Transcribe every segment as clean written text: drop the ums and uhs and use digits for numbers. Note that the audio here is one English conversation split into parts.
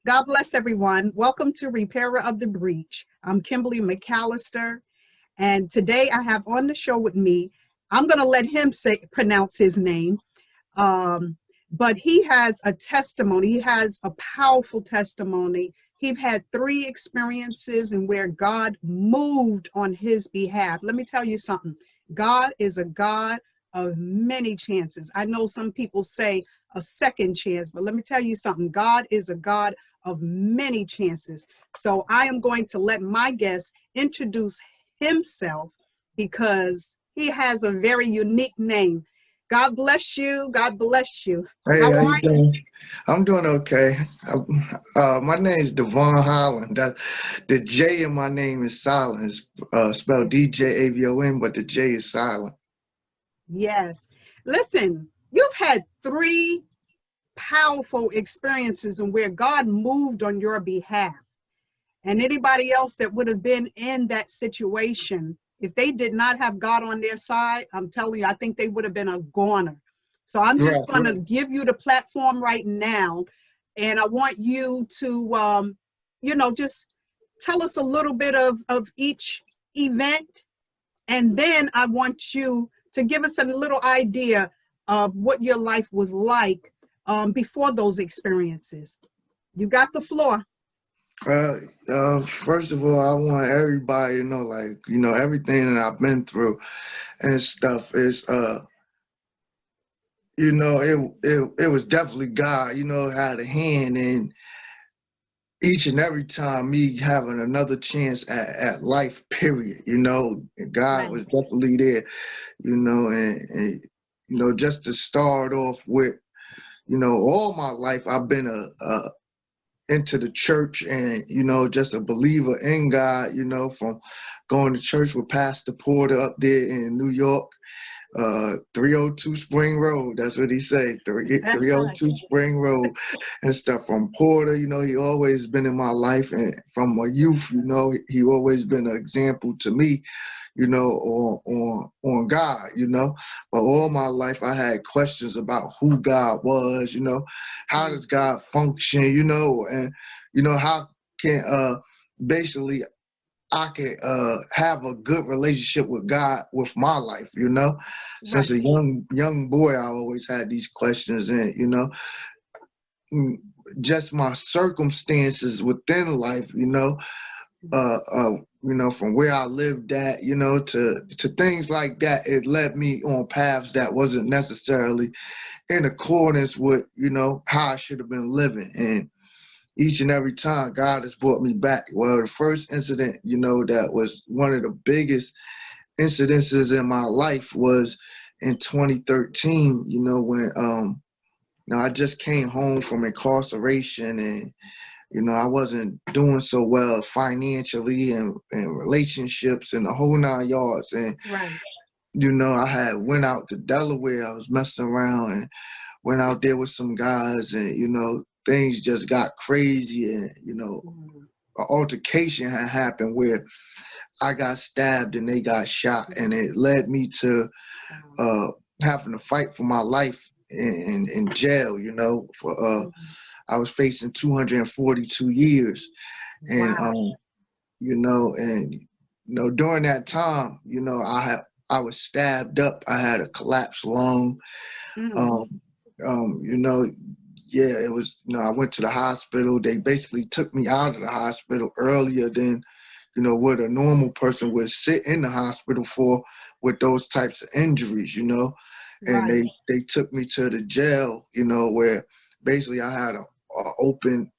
God bless everyone. Welcome to Repairer of the Breach. I'm Kimberly McAllister, and today I have on the show with me, I'm going to let him pronounce his name, but he has a testimony. He has a powerful testimony. He had 3 experiences and where God moved on his behalf. Let me tell you something. God is a God of many chances. I know some people say a second chance, but let me tell you something. God is a God of many chances. So I am going to let my guest introduce himself because he has a very unique name. God bless you. God bless you. Hey, How how you are you? doing? I'm doing okay. My name is Devon Holland. The J in my name is silent. It's spelled DJAVON, but the J is silent. Yes. Listen, you've had 3 powerful experiences and where God moved on your behalf. And anybody else that would have been in that situation, if they did not have God on their side, I'm telling you, I think they would have been a goner. So I'm Right, just going to give you the platform right now. And I want you to, just tell us a little bit of each event. And then I want you to give us a little idea of what your life was like before those experiences. You got the floor. First of all, I want everybody to know, everything that I've been through and stuff is, it was definitely God, had a hand in each and every time me having another chance at life, period. God Right. was definitely there, and just to start off with, all my life I've been into the church and, just a believer in God, from going to church with Pastor Porter up there in New York. 302 Spring Road. That's what he say. That's right. 302 Spring Road and stuff from Porter. He always been in my life, and from my youth, he always been an example to me, on God, But all my life I had questions about who God was, how does God function, and how can basically I could have a good relationship with God with my life, Since Right. a young boy, I always had these questions, and mm, just my circumstances within life, from where I lived at, to things like that. It led me on paths that wasn't necessarily in accordance with, how I should have been living, and each and every time God has brought me back. Well, the first incident, that was one of the biggest incidences in my life was in 2013, when I just came home from incarceration, and I wasn't doing so well financially and relationships and the whole 9 yards. And Right. I had went out to Delaware. I was messing around and went out there with some guys, and things just got crazy, and Mhm. an altercation had happened where I got stabbed and they got shot, and it led me to Wow. uh, having to fight for my life in jail. For Mhm. I was facing 242 years, and Wow. during that time, I was stabbed up. I had a collapsed lung. Mm. Um, um, you know, yeah, it was. I went to the hospital. They basically took me out of the hospital earlier than what a normal person would sit in the hospital for with those types of injuries. And Right. they took me to the jail. Where basically I had a open.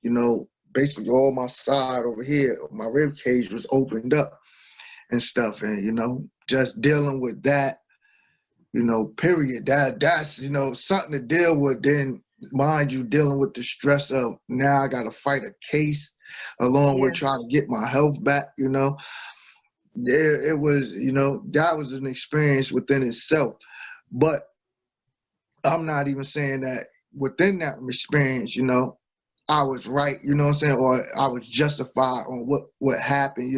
Basically all my side over here, my rib cage was opened up and stuff, and just dealing with that, period. That's something to deal with. Then, mind you, dealing with the stress of now I got to fight a case, along with Yeah. trying to get my health back. It was, that was an experience within itself. But I'm not even saying that within that experience, I was right, what I'm saying, or I was justified on what happened.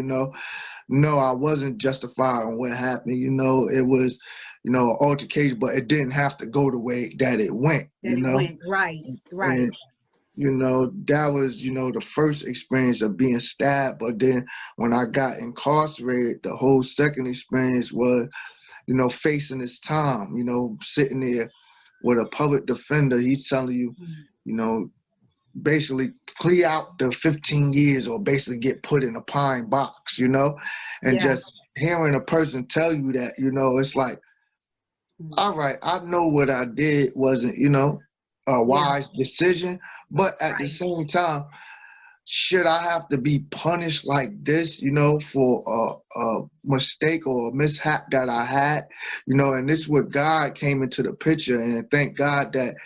No, I wasn't justified on what happened. It was, an altercation, but it didn't have to go the way that it went. That it went. Right. And Right. that was, the first experience of being stabbed. But then when I got incarcerated, the whole second experience was, facing this time, sitting there with a public defender. He's telling you, Mm. you know, basically plea out the 15 years or basically get put in a pine box, and Yeah. just hearing a person tell you that, it's like, Mm. all right, I know what I did wasn't, a Yeah. wise decision, but at the Right. same time, should I have to be punished like this, for a mistake or a mishap that I had, and this is what God came into the picture, and thank God that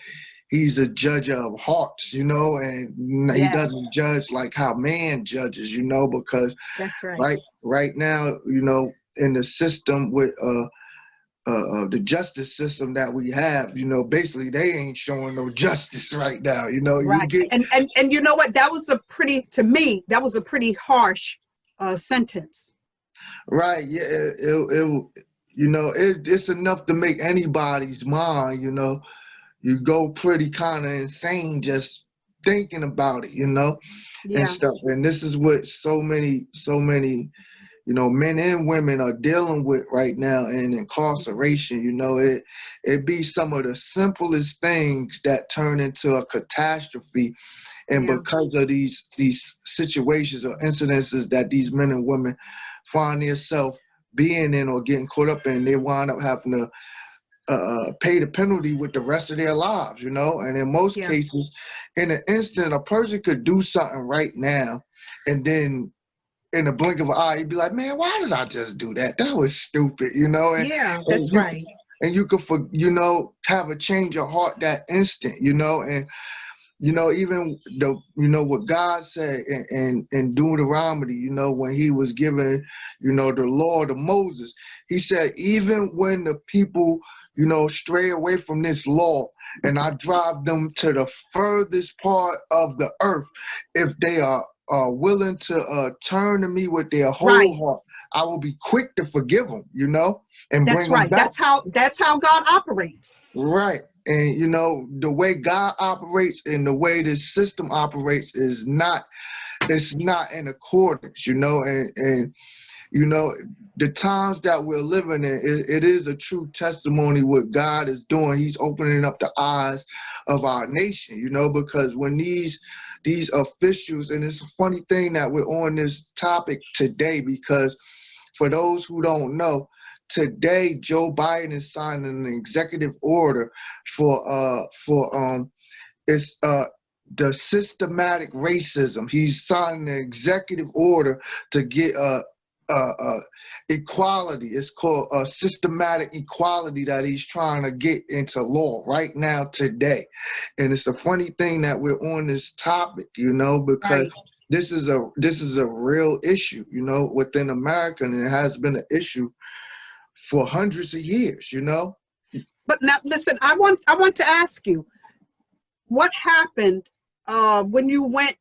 He's a judge of hearts, and He Yes. doesn't judge like how man judges, because That's right. right now, in the system with the justice system that we have, basically they ain't showing no justice right now. You Right. get And you know what? That was to me, that was a pretty harsh sentence. right, yeah, it's enough to make anybody's mind, you go pretty kind of insane just thinking about it, and Yeah. stuff. And this is what so many men and women are dealing with right now in incarceration. It be some of the simplest things that turn into a catastrophe, and Yeah. because of these situations or incidences that these men and women find themselves being in or getting caught up in, they wind up having to pay the penalty with the rest of their lives, and in most Yeah. cases, in an instant, a person could do something right now, and then in a blink of an eye, you'd be like, man, why did I just do that? That was stupid, Yeah. and That's you right. and you could, have a change of heart that instant, and even what God said in Deuteronomy, when He was giving, the law to Moses, He said, even when the people, stray away from this law, and I drive them to the furthest part of the earth, if they are willing to turn to me with their whole Right. heart, I will be quick to forgive them, and That's bring them right. back. That's how God operates. Right. And the way God operates and the way this system operates is not, it's not in accordance, and the times that we're living in, it is a true testimony what God is doing. He's opening up the eyes of our nation, because when these officials, and it's a funny thing that we're on this topic today, because for those who don't know, today Joe Biden is signing an executive order for it's the systematic racism. He's signing an executive order to get equality. It's called systematic equality that he's trying to get into law right now today. And it's a funny thing that we're on this topic, because Right. this is a real issue, within America, and it has been an issue for hundreds of years. But now listen, I want to ask you, what happened when you went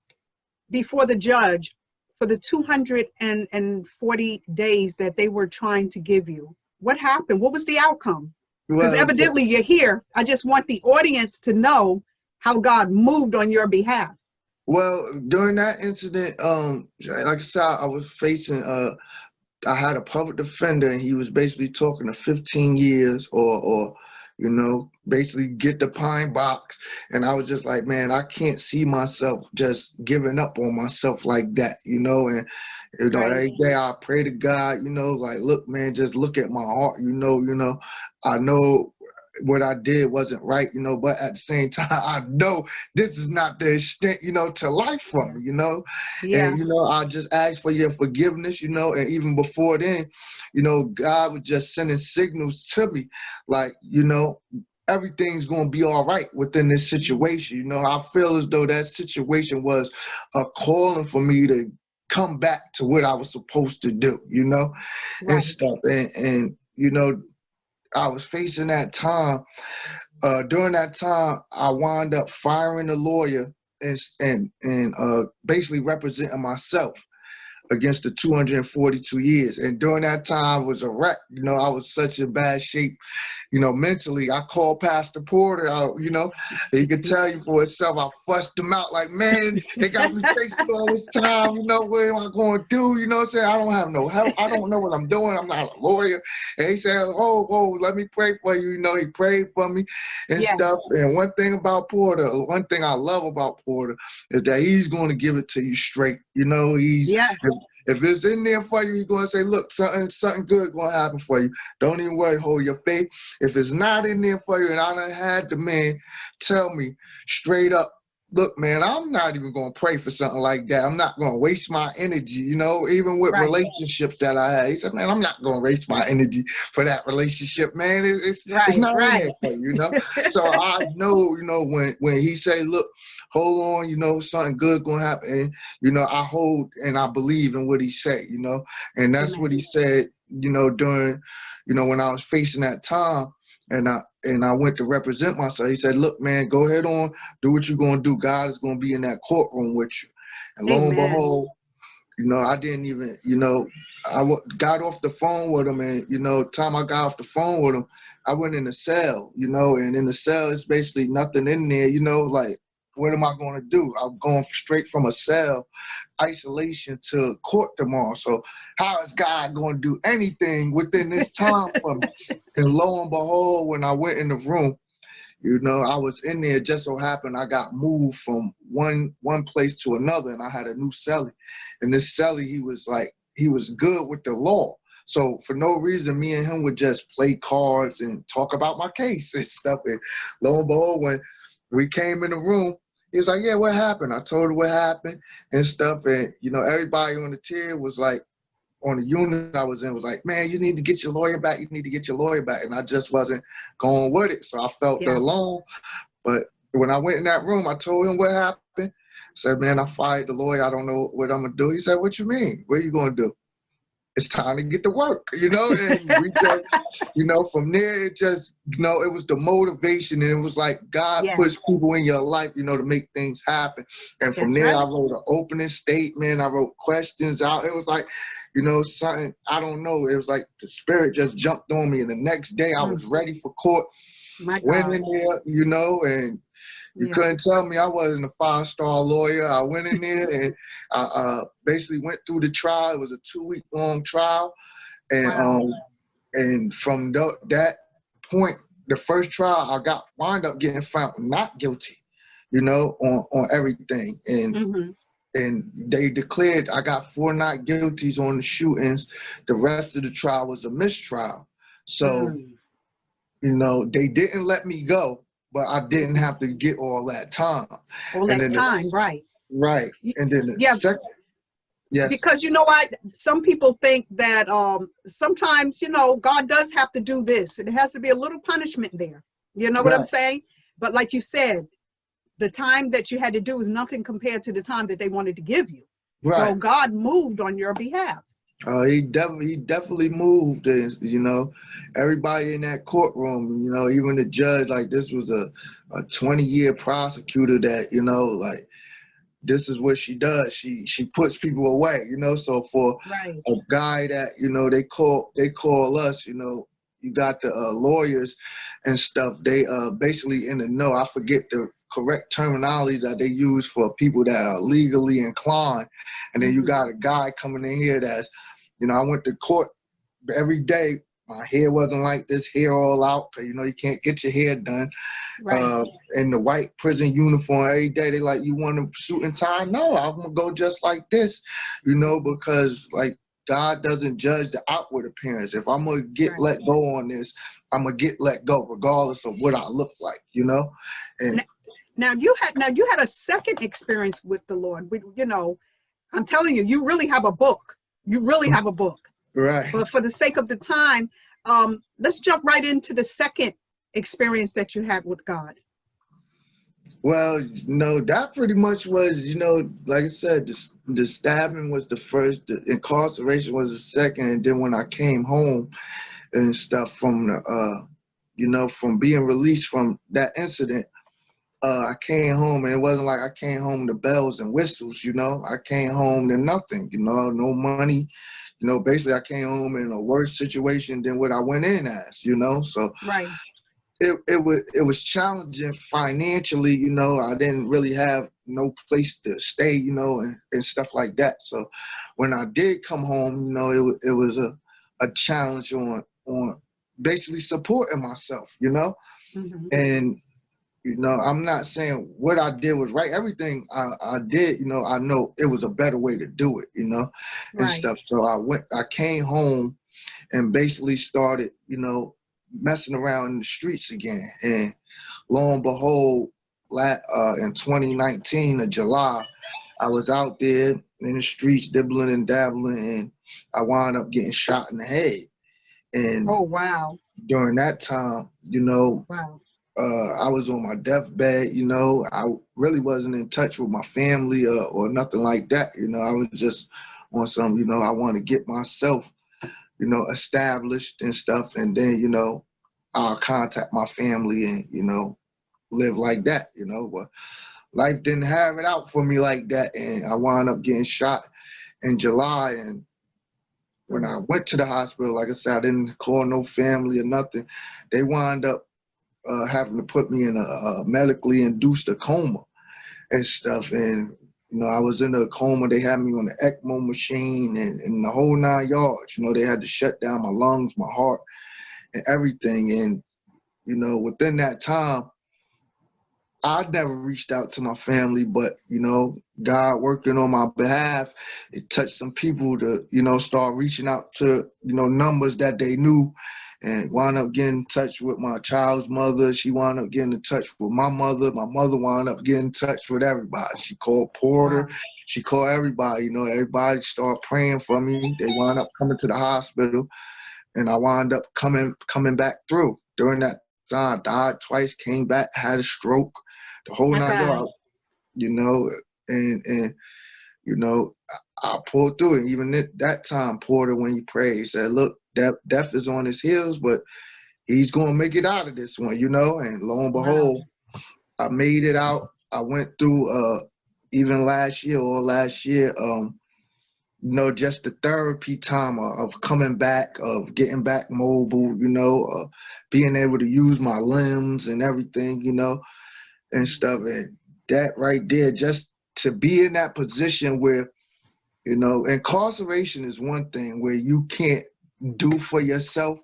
before the judge for the 240 days that they were trying to give you? What happened? What was the outcome? Because Well, evidently you're here. I just want the audience to know how God moved on your behalf. well, during that incident, like I said, I was facing I had a public defender, and he was basically talking to 15 years or basically get the pine box. And I was just like, man, I can't see myself just giving up on myself like that, and Right. every day I pray to God, like, look, man, just look at my heart, I know what I did wasn't right, but at the same time, I know this is not the extent, to life for Yeah. me, and Yes. I just ask for your forgiveness, and even before then, God was just sending signals to me, like, everything's gonna be all right within this situation. I feel as though that situation was a calling for me to come back to what I was supposed to do, and Right. stuff. And I was facing that time. During that time, I wound up firing a lawyer and basically representing myself against the 242 years. And during that time, I was a wreck. I was such in bad shape. mentally, I called Pastor Porter out, he could tell you for himself. I fussed him out like, man, they got me facing all this time, what am I going to do? You know what I'm saying? I don't have no help. I don't know what I'm doing. I'm not a lawyer. And he said, oh, let me pray for you. He prayed for me and Yes. stuff. And one thing about Porter, one thing I love about Porter is that he's going to give it to you straight. Yes. If it's in there for you, he's going to say, look, something good going to happen for you. Don't even worry, hold your faith. If it's not in there for you, and I done had the man tell me straight up, look, man, I'm not even going to pray for something like that. I'm not going to waste my energy, even with Right. relationships that I had. He said, man, I'm not going to waste my energy for that relationship, man. It's not in there for you, So I know, when he say, look, hold on, something good going to happen. And, I hold and I believe in what he said, and that's Amen. what he said, during, when I was facing that time. And I went to represent myself. He said, look, man, go ahead on, do what you're going to do. God is going to be in that courtroom with you. And lo and behold, I didn't even, got off the phone with him. And, time I got off the phone with him, I went in the cell, and in the cell, it's basically nothing in there, like, what am I going to do? I'm going straight from a cell isolation to court tomorrow. So how is God going to do anything within this time for me? And lo and behold, when I went in the room, I was in there. Just so happened I got moved from one place to another, and I had a new cellie. And this cellie, he was good with the law. So for no reason, me and him would just play cards and talk about my case and stuff. And lo and behold, when we came in the room, he was like, yeah, what happened? I told him what happened and stuff. And, everybody on the tier was like, on the unit I was in was like, man, you need to get your lawyer back. You need to get your lawyer back. And I just wasn't going with it. So I felt alone. But when I went in that room, I told him what happened. I said, man, I fired the lawyer. I don't know what I'm going to do. He said, what you mean? What are you going to do? It's time to get to work, and we just, from there, it just, it was the motivation, and it was like God puts people in your life, to make things happen. And from there, I wrote an opening statement. I wrote questions out. It was like, something, I don't know. It was like the spirit just jumped on me. And the next day I was ready for court. Went in there, and you couldn't tell me I wasn't a 5-star lawyer. I went in there and I basically went through the trial. It was a 2-week-long trial. And and from that point, the first trial, I wound up getting found not guilty, on everything. And and they declared I got 4 not guilties on the shootings. The rest of the trial was a mistrial. So, they didn't let me go, but I didn't have to get all that time. Right. Right. And then the second, yes. Because some people think that sometimes, God does have to do this. It has to be a little punishment there. You know what I'm saying? But like you said, the time that you had to do is nothing compared to the time that they wanted to give you. Right. So God moved on your behalf. He definitely moved, and everybody in that courtroom, even the judge, like this was a 20-year prosecutor that, like this is what she does. She puts people away, So for a guy that, they call us, you got the lawyers and stuff. They basically in the know. I forget the correct terminology that they use for people that are legally inclined. And then you got a guy coming in here that's, I went to court every day. My hair wasn't like this, hair all out. You can't get your hair done. In the white prison uniform every day. They like, you want a suit and tie? No, I'm going to go just like this, because like God doesn't judge the outward appearance. If I'm going to get let go on this, I'm going to get let go regardless of what I look like, And now you had a second experience with the Lord. I'm telling you, you really have a book. You really have a book. Right. But for the sake of the time, let's jump right into the second experience that you had with God. Well, that pretty much was, like I said, the stabbing was the first, the incarceration was the second, and then when I came home and stuff from the, from being released from that incident, I came home and it wasn't like I came home to bells and whistles, I came home to nothing, no money, you know, basically I came home in a worse situation than what I went in as, you know. So Right. it was challenging financially, you know. I didn't really have no place to stay, you know, and stuff like that. So when I did come home, you know, it was a challenge on basically supporting myself, you know. Hmm. And you know, I'm not saying what I did was right. Everything I did, you know, I know it was a better way to do it, you know, and Right. stuff. So I came home and basically started, you know, messing around in the streets again. And lo and behold, in 2019 of July, I was out there in the streets dibbling and dabbling, and I wound up getting shot in the head. And Oh, wow. during that time, you know, Wow. I was on my deathbed. You know, I really wasn't in touch with my family or nothing like that. You know, I was just on some, you know, I want to get myself, you know, established and stuff, and then, you know, I'll contact my family and, you know, live like that, you know. But life didn't have it out for me like that, and I wound up getting shot in July. And when I Mhm. went to the hospital, like I said, I didn't call no family or nothing. They wound up having to put me in a medically induced a coma and stuff. And you know, I was in a coma. They had me on the ECMO machine and the whole 9 yards. You know, they had to shut down my lungs, my heart, and everything. And you know, within that time, I never reached out to my family, but you know, God working on my behalf, it touched some people to, you know, start reaching out to, you know, numbers that they knew, and wound up getting in touch with my child's mother. She wound up getting in touch with my mother. My mother wound up getting in touch with everybody. She called Porter. Wow. She called everybody. You know, everybody started praying for me. They wound up coming to the hospital, and I wound up coming back through. During that time, I died twice, came back, had a stroke, the whole My 9 yards, God. you know, and you know, I pulled through it. Even at that time, Porter, when he prayed, he said, "Look, death is on his heels, but he's gonna make it out of this one," you know. And lo and Wow. behold, I made it out. I went through even last year, you know, just the therapy time of coming back, of getting back mobile, you know, being able to use my limbs and everything, you know, and Mhm. stuff. And that right there, just to be in that position where, you know, incarceration is one thing where you can't do for yourself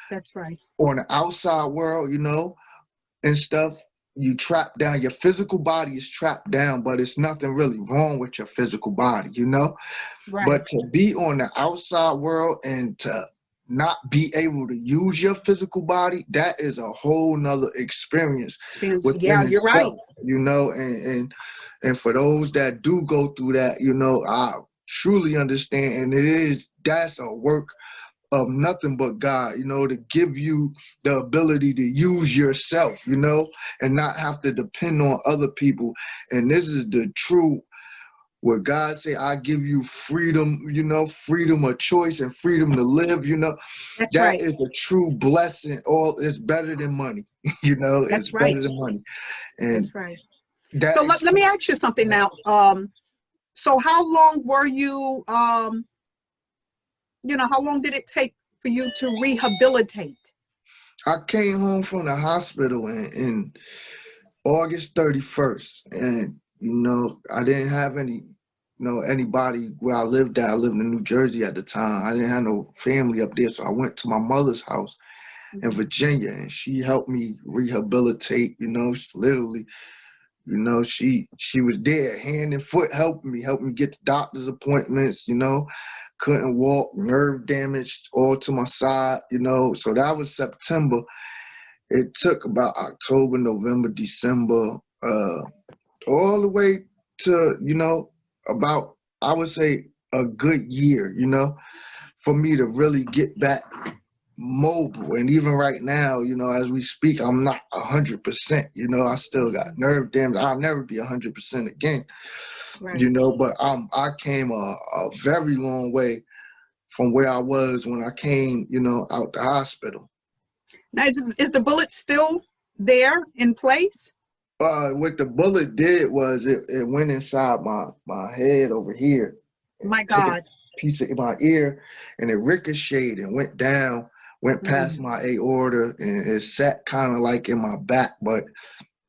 That's right. on the outside world, you know, and stuff. You trap down, your physical body is trapped down, but it's nothing really wrong with your physical body, you know. Right. But to be on the outside world and to not be able to use your physical body, that is a whole nother experience Experience. within Yeah, you're right. itself, you know. And for those that do go through that, you know, I truly understand. And that's a work of nothing but God, you know, to give you the ability to use yourself, you know, and not have to depend on other people. And this is the true where God say, I give you freedom, you know, freedom of choice and freedom to live, you know. That's That right. is a true blessing. All it's better than money, you know, it's That's better right. than money. And That's right. that So let me ask you something now. So how long were you, how long did it take for you to rehabilitate? I came home from the hospital in August 31st, and you know, I didn't have any, you know, anybody where I lived at. I lived in New Jersey at the time. I didn't have no family up there, so I went to my mother's house in Mhm. Virginia, and she helped me rehabilitate. You know, literally, you know, she was there, hand and foot, helping me get to doctor's appointments. You know, couldn't walk, nerve damage all to my side. You know, so that was September. It took about October, November, December, all the way to, you know, about, I would say, a good year. You know, for me to really get back mobile. And even right now, you know, as we speak, I'm not 100%. You know, I still got Mhm. nerve damage. I'll never be 100% again. Right. You know, but I came a very long way from where I was when I came, you know, out the hospital. Now, is the bullet still there in place? What the bullet did was it went inside my head over here. My Took it God. piece in my ear, and it ricocheted and went down, went past Mm, my aorta, and it sat kind of like in my back, but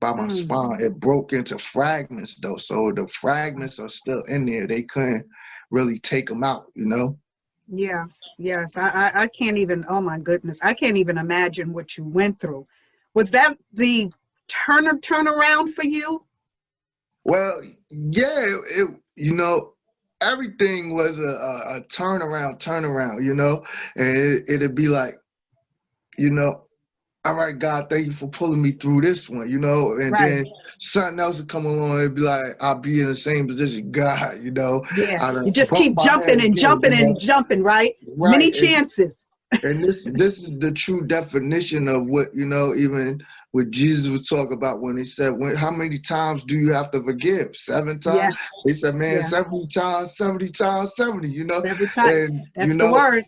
by my mm. spine. It broke into fragments though, so the fragments are still in there. They couldn't really take them out, you know. Yes, yes. I can't even, oh my goodness, I can't even imagine what you went through. Was that the turnaround for you? Well, yeah, you know, everything was a turnaround, you know, and it'd be like, you know, all right, God, thank you for pulling me through this one, you know, and Right. then something else would come along and be like, I'll be in the same position, God, you know, Yeah. I done You just bumped keep my head jumping and again, jumping you and know, jumping, right? right, Many chances. and this is the true definition of what, you know, even what Jesus would talk about when he said, how many times do you have to forgive? 7 times? Yeah, He said, man, yeah. 70 times, 70 times, 70, you know, Every time. and you That's the know, word.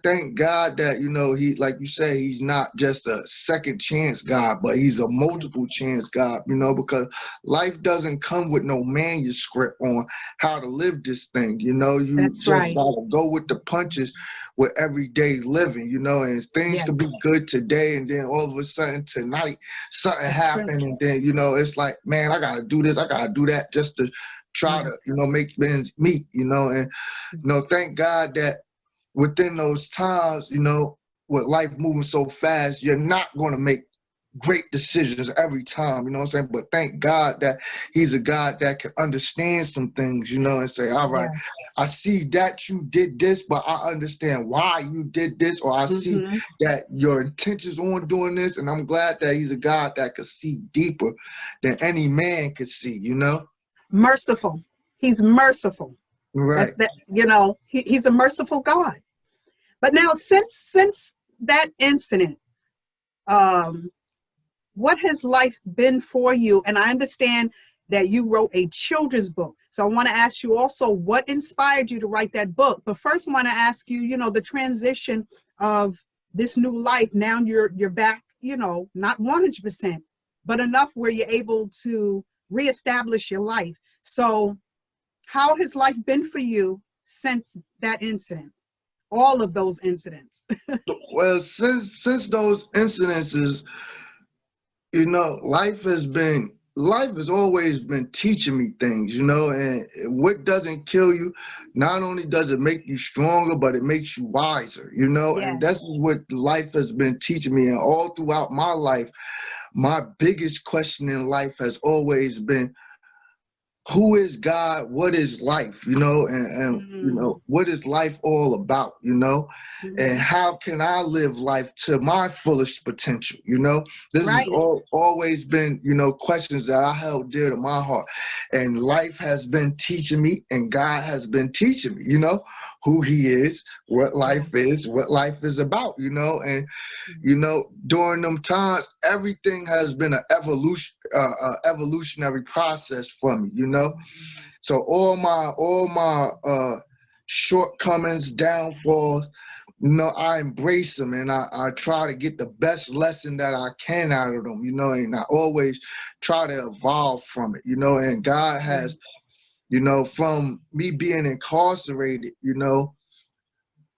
thank God that, you know, he, like you say, he's not just a second chance God, but he's a Yes, multiple chance God, you know, because life doesn't come with no manuscript on how to live this thing, you know. You that's just right. gotta go with the punches with everyday living, you know, and things Yes, could be good today, and then all of a sudden tonight something that's true. happened, and then, you know, it's like, man, I gotta do this, I gotta do that just to try Yeah. to, you know, make ends meet, you know. And you know, thank God that within those times, you know, with life moving so fast, you're not going to make great decisions every time, you know what I'm saying? But thank God that he's a God that can understand some things, you know, and say, all right, Yes. I see that you did this, but I understand why you did this, or I see Hmm. that your intentions on doing this, and I'm glad that he's a God that could see deeper than any man could see, you know? Merciful. He's merciful. That's Right. that, he's a merciful God. But now since that incident, um, what has life been for you? And I understand that you wrote a children's book. So I want to ask you also what inspired you to write that book. But first I want to ask you, the transition of this new life. Now you're back, not 100%, but enough where you're able to reestablish your life. So how has life been for you since that incident? All of those incidents. Well, since those incidences, you know, life has always been teaching me things, you know, and what doesn't kill you, not only does it make you stronger, but it makes you wiser, you know, and Yes. that's what life has been teaching me. And all throughout my life, my biggest question in life has always been, who is God? What is life? You know, and you Mm-hmm. know, what is life all about? You know, and how can I live life to my fullest potential? You know, this has Right. always been, you know, questions that I held dear to my heart, and life has been teaching me, and God has been teaching me. You know, who He is, Yeah. what life is about. You know, and you know, during them times, everything has been an evolutionary process for me. You know, so all my shortcomings, downfalls, you know, I embrace them, and I try to get the best lesson that I can out of them. You know, and I always try to evolve from it. You know, and God has, you know, from me being incarcerated, you know,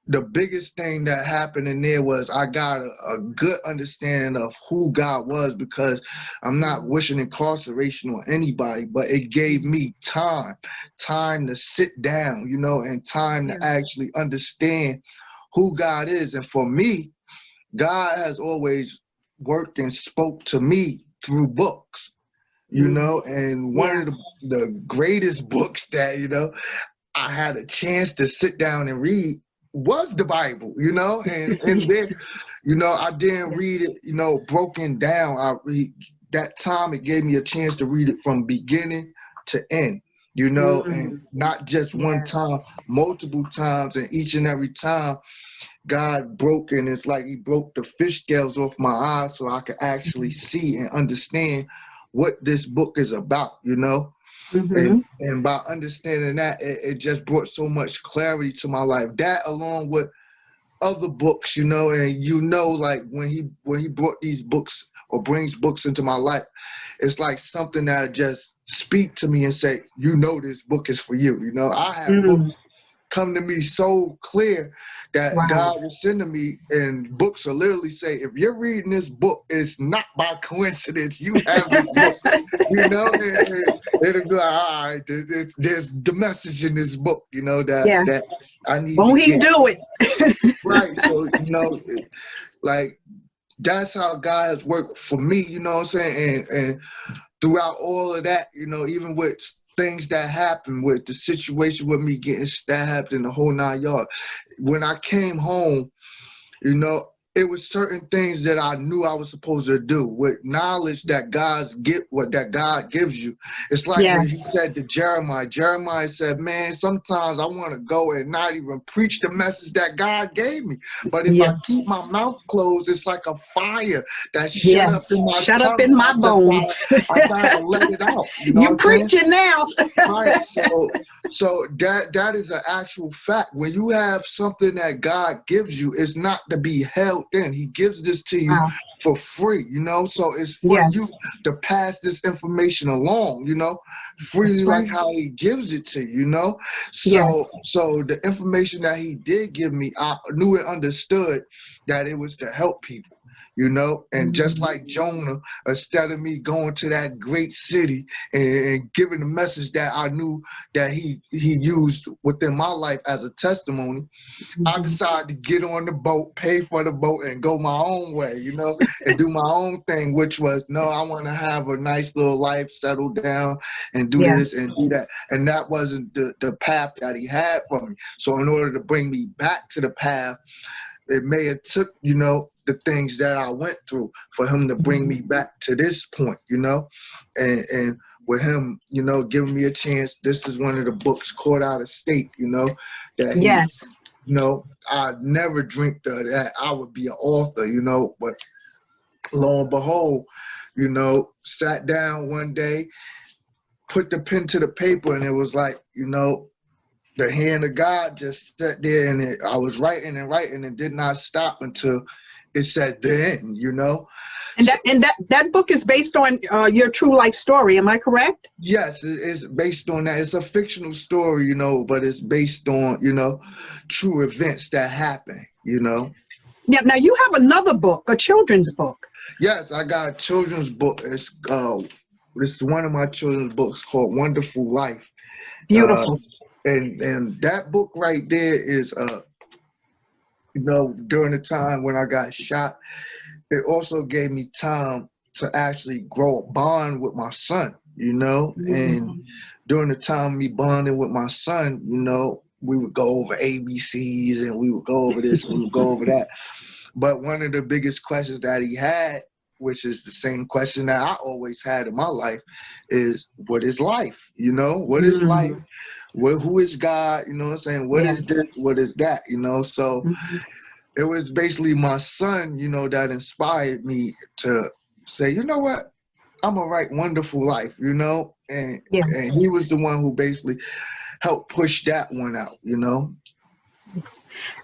the biggest thing that happened in there was I got a good understanding of who God was, because I'm not wishing incarceration on anybody, but it gave me time to sit down, you know, and time to Yeah. actually understand who God is. And for me, God has always worked and spoke to me through books, you Mm-hmm. know, and one Yeah. of the greatest books that, you know, I had a chance to sit down and read was the Bible, you know, and then, you know, I didn't Yeah. read it, you know, broken down. I read that time, it gave me a chance to read it from beginning to end, you know, and Mm. not just one Yes. time, multiple times, and each and every time God broke, and it's like he broke the fish scales off my eyes so I could actually see and understand what this book is about, you know. Mm-hmm. And by understanding that, it just brought so much clarity to my life. That, along with other books, you know, and you know, like when he brought these books or brings books into my life, it's like something that just speak to me and say, you know, this book is for you. You know, I have Mm. books come to me so clear that Wow. God was sending me, and books will literally say, if you're reading this book, it's not by coincidence you have this book. You know, it'll be like, all right, there's the message in this book, you know, Yeah. that I need to Won't he get. do it? Right. So, you know, like that's how God has worked for me, you know what I'm saying? And throughout all of that, you know, even with things that happened with the situation with me getting stabbed and the whole 9 yards, when I came home, you know, it was certain things that I knew I was supposed to do with knowledge that that God gives you. It's like when he Yes. said to Jeremiah said, man, sometimes I want to go and not even preach the message that God gave me. But if I Yes. keep my mouth closed, it's like a fire that's shut up Yes. in my Shut up tongue. in my bones. I gotta let it out. You know what You I'm saying? preaching now. Right. So that is an actual fact. When you have something that God gives you, it's not to be held in. He gives this to you Wow. for free, you know. So it's for you Yes. to pass this information along, you know, freely, That's like right. how he gives it to you, you know. So Yes. so the information that he did give me, I knew and understood that it was to help people, you know. And just Mhm. like Jonah, instead of me going to that great city and giving the message that I knew that he used within my life as a testimony, I Mhm. decided to get on the boat, pay for the boat, and go my own way, you know, and do my own thing, which was, no, I want to have a nice little life, settle down, and do this Yes. and do that. And that wasn't the path that he had for me. So in order to bring me back to the path, it may have took, you know, the things that I went through for him to bring me Mhm. back to this point, you know, and with him, you know, giving me a chance. This is one of the books, Caught Out of State, you know, that he, Yes. you know, I never dreamt that I would be an author, you know, but lo and behold, you know, sat down one day, put the pen to the paper, and it was like, you know, the hand of God just sat there, and I was writing and writing and did not stop until it said the end, you know. And So that book is based on your true life story. Am I correct? yes, it's based on that. It's a fictional story, you know, but it's based on, you know, true events that happen, you know. Yeah. Now you have another book, a children's book. Yes, I got a children's book. This is one of my children's books called Wonderful Life. Uh, Beautiful. and that book right there is you know, during the time when I got shot, it also gave me time to actually grow a bond with my son, you know. And Mhm. during the time me bonding with my son, you know, we would go over ABCs and we would go over this and we would go over that. But one of the biggest questions that he had, which is the same question that I always had in my life, is what is life? You know, what is life? Mhm. Who is God? You know what I'm saying? What is Yes. this? What is that? You know, so Mhm. it was basically my son, you know, that inspired me to say, you know what? I'm gonna write Wonderful Life, you know? Yes. And he was the one who basically helped push that one out, you know?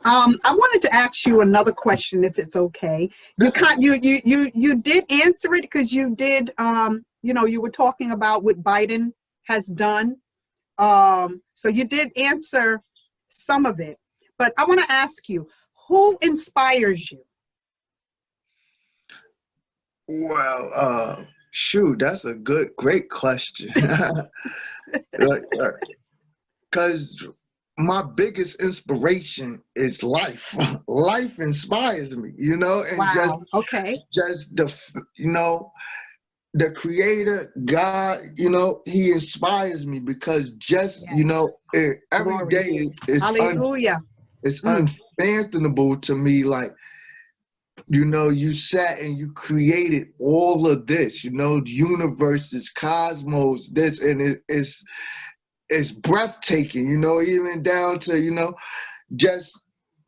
I wanted to ask you another question, if it's okay. You Yeah. can't. You did answer it because you did. You know, you were talking about what Biden has done. So you did answer some of it, but I want to ask you, who inspires you? Well, shoot, that's a great question. Because my biggest inspiration is life. Life inspires me, you know, and Wow. Okay. just you know, the creator God, you know, he inspires me because just, you Yes. know, every Glory. day Hallelujah. it's Mm. unfathomable to me. Like, you know, you sat and you created all of this, you know, the universes, cosmos, this, and it's breathtaking, you know, even down to, you know, just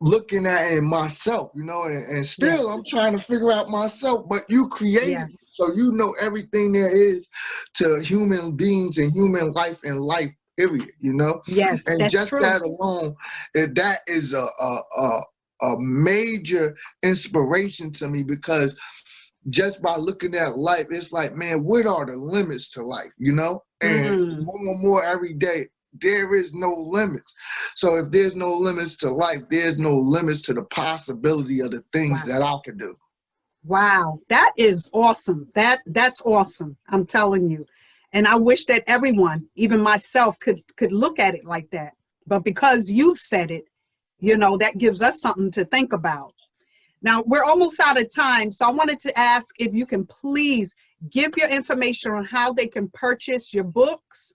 looking at it myself, you know, and still Yes. I'm trying to figure out myself, but you created me, Yes. so you know everything there is to human beings and human life and life, period, you know. Yes. And That's just true. that alone, that is a major inspiration to me, because just by looking at life, it's like, man, what are the limits to life, you know? And Mm. more and more every day, there is no limits. So if there's no limits to life, there's no limits to the possibility of the things Wow. that I could do. Wow, that is awesome. That's awesome. I'm telling you. And I wish that everyone, even myself, could look at it like that. But because you've said it, that gives us something to think about. Now, we're almost out of time, so I wanted to ask if you can please give your information on how they can purchase your books.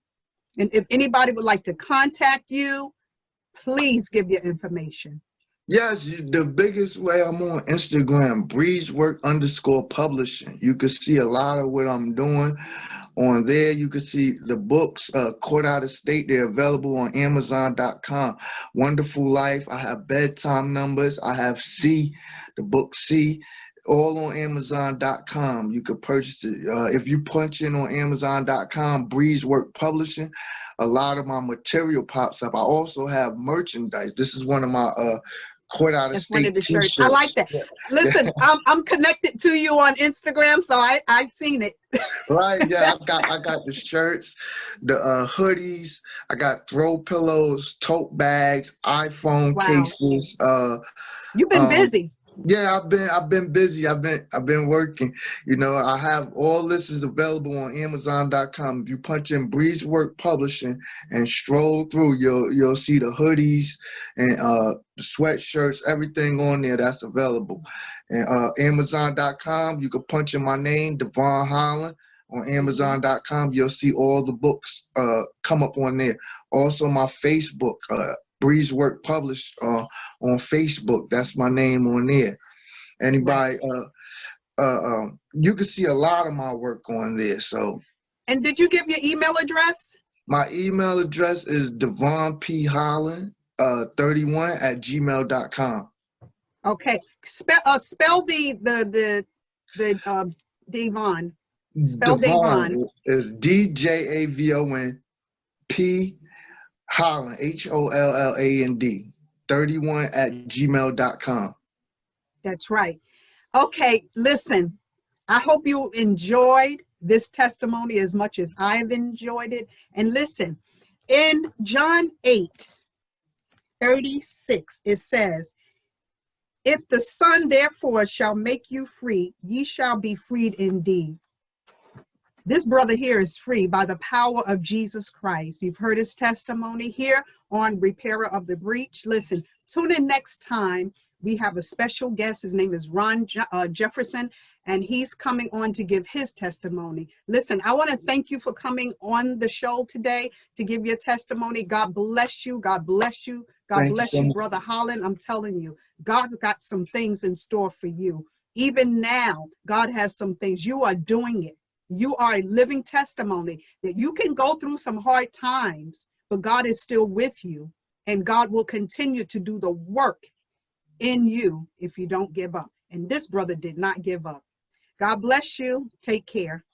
And if anybody would like to contact you, please give your information. Yes, the biggest way, I'm on Instagram, breezework_publishing. You can see a lot of what I'm doing on there. You can see the books, Caught Out of State. They're available on Amazon.com. Wonderful Life. I have bedtime numbers. I have C, the book C, all on Amazon.com. You can purchase it. If you punch in on Amazon.com, Breezework Publishing, a lot of my material pops up. I also have merchandise. This is one of my Caught Out of That's one of State the shirts. I like t-shirts. that. Listen, I'm connected to you on Instagram, so I've seen it. Right, yeah, I got the shirts, the hoodies, I got throw pillows, tote bags, iPhone Wow, cases. you've been Um, busy. yeah, I've been busy. I've been working. I have all this is available on Amazon.com. If you punch in Breezework Publishing and stroll through, you'll see the hoodies and the sweatshirts, everything on there that's available. And Amazon.com, you can punch in my name, Devon Holland. On Mhm. Amazon.com, you'll see all the books come up on there. Also, my Facebook, Breezework Published on Facebook. That's my name on there. Right. Anybody, you can see a lot of my work on there. So And did you give your email address? my email address is devonpholland 31 @gmail.com. Okay. Spell the Devon. Spell Devon. Devon is DJAVON Holland HOLLAND 31 @gmail.com. That's right. Okay, listen. I hope you enjoyed this testimony as much as I've enjoyed it. And listen, in John 8:36, it says, if the Son therefore shall make you free, ye shall be freed indeed. This brother here is free by the power of Jesus Christ. You've heard his testimony here on Repairer of the Breach. Listen, tune in next time. We have a special guest. His name is Ron Jefferson, and he's coming on to give his testimony. Listen, I want to thank you for coming on the show today to give your testimony. God bless you. God bless you. God Thank you bless so you, much. Brother Holland. I'm telling you, God's got some things in store for you. Even now, God has some things. You are doing it. You are a living testimony that you can go through some hard times, but God is still with you, and God will continue to do the work in you if you don't give up. And this brother did not give up. God bless you. Take care.